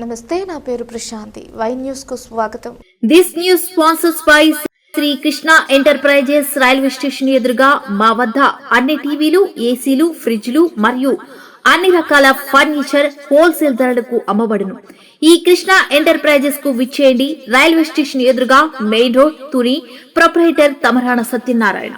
నమస్తే, నా పేరు ప్రశాంతి. వై న్యూస్ కు స్వాగతం. This news sponsors by Shri Krishna enterprises. Railway station ఎదురుగా మా వద్ద అన్ని టీవీలు, ఏసీలు, ఫ్రిడ్జ్లు మరియు అన్ని రకాల ఫర్నిచర్ హోల్సేల్ ధరలకు అమ్మబడును. ఈ కృష్ణ ఎంటర్ప్రైజెస్ కు విచ్చేయండి. రైల్వే స్టేషన్ ఎదురుగా, main road, Tuni. Proprietor Tamarana Satyanarayana.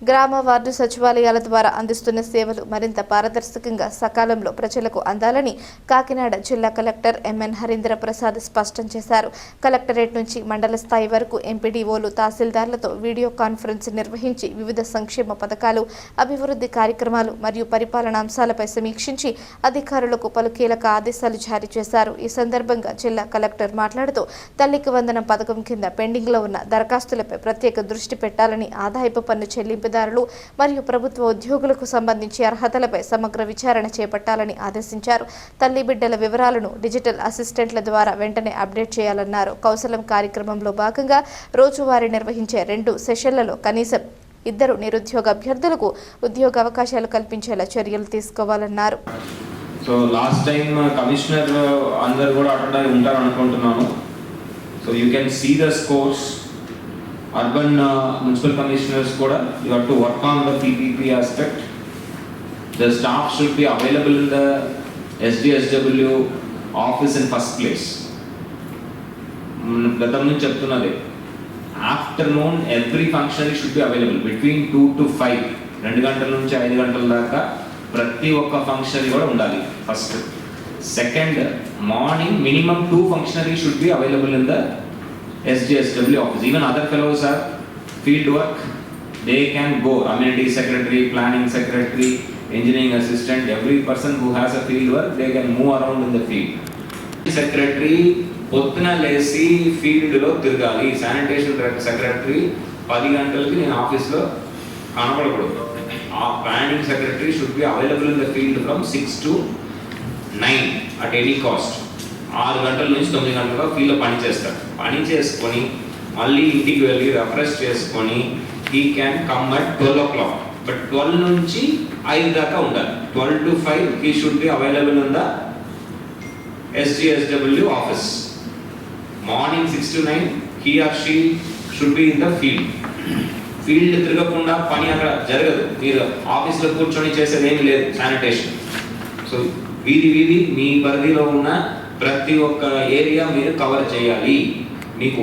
గ్రామ వార్డు సచివాలయాల ద్వారా అందిస్తున్న సేవలు మరింత పారదర్శకంగా సకాలంలో ప్రజలకు అందాలని కాకినాడ జిల్లా కలెక్టర్ ఎంఎన్ హరీంద్ర ప్రసాద్ స్పష్టం చేశారు. కలెక్టరేట్ నుంచి మండల స్థాయి వరకు ఎంపీడీఓలు, తహసీల్దార్లతో వీడియో కాన్ఫరెన్స్ నిర్వహించి వివిధ సంక్షేమ పథకాలు, అభివృద్ధి కార్యక్రమాలు మరియు పరిపాలనా అంశాలపై సమీక్షించి అధికారులకు పలు కీలక ఆదేశాలు జారీ చేశారు. ఈ సందర్భంగా జిల్లా కలెక్టర్ మాట్లాడుతూ తల్లికి వందనం పథకం కింద పెండింగ్లో ఉన్న దరఖాస్తులపై ప్రత్యేక దృష్టి పెట్టాలని, ఆదాయపు పన్ను చెల్లింపు మరియు ప్రభుత్వ ఉద్యోగులకు సంబంధించి అర్హతలపై సమగ్ర విచారణ చేపట్టాలని ఆదేశించారు. తల్లి బిడ్డల వివరాలను డిజిటల్ అసిస్టెంట్ల ద్వారా వెంటనే అప్డేట్ చేయాలన్నారు. కౌశలం కార్యక్రమంలో భాగంగా రోజువారీ నిర్వహించే 2 సెషన్లలో కనీసం 2 నిరుద్యోగ అభ్యర్థులకు ఉద్యోగ అవకాశాలు కల్పించేలా చర్యలు తీసుకోవాలన్నారు. సో లాస్ట్ టైం కమిషనర్ అందరు కూడా అటెండ్ ఉంటారు అనుకుంటున్నాను. So you can see the scores. Urban municipal commissioners kuda, you have to work on the PPP aspect. The staff should be available in the SDSW office in first place. Gatam nunchi cheptunnade, afternoon every functionary should be available between 2 to 5. 2 గంటల నుంచి 5 గంటల దాకా ప్రతి ఒక్క functionary కూడా ఉండాలి. First. Second, morning minimum 2 functionaries should be available in the SDSW office. Even other fellows are field work, they can go. Amenity secretary, planning secretary, engineering assistant, every person who has a field work, they can move around in the field. Secretary పొద్దున లేసి field లో తిరగాలి. Sanitation secretary 10 గంటలకి నేను office లో కనబడకూడదు. ఆ planning secretary should be available in the field from 6 to 9 at any cost. 6 గంటల నుంచి 9 గంటల ఫీల్డ్లో పని చేస్తారు. పని చేసుకొని మళ్ళీ ఇంటికి వెళ్ళి రిఫ్రెష్ చేసుకొని he can come at 12 o'clock. But 12 నుంచి 5 దాకా ఉండాలి. 12 to 5 he should be available in the SGSW office. Morning 6 to 9 he or she should be in the field. Field తిరగకుండా పని అక్కడ జరగదు. మీరు ఆఫీస్లో కూర్చొని చేసేది ఏమీ లేదు శానిటేషన్. సో వీధి మీ పరిధిలో ఉన్న ప్రతి ఒక్క ఏరియా మీరు కవర్ చేయాలి. మీకు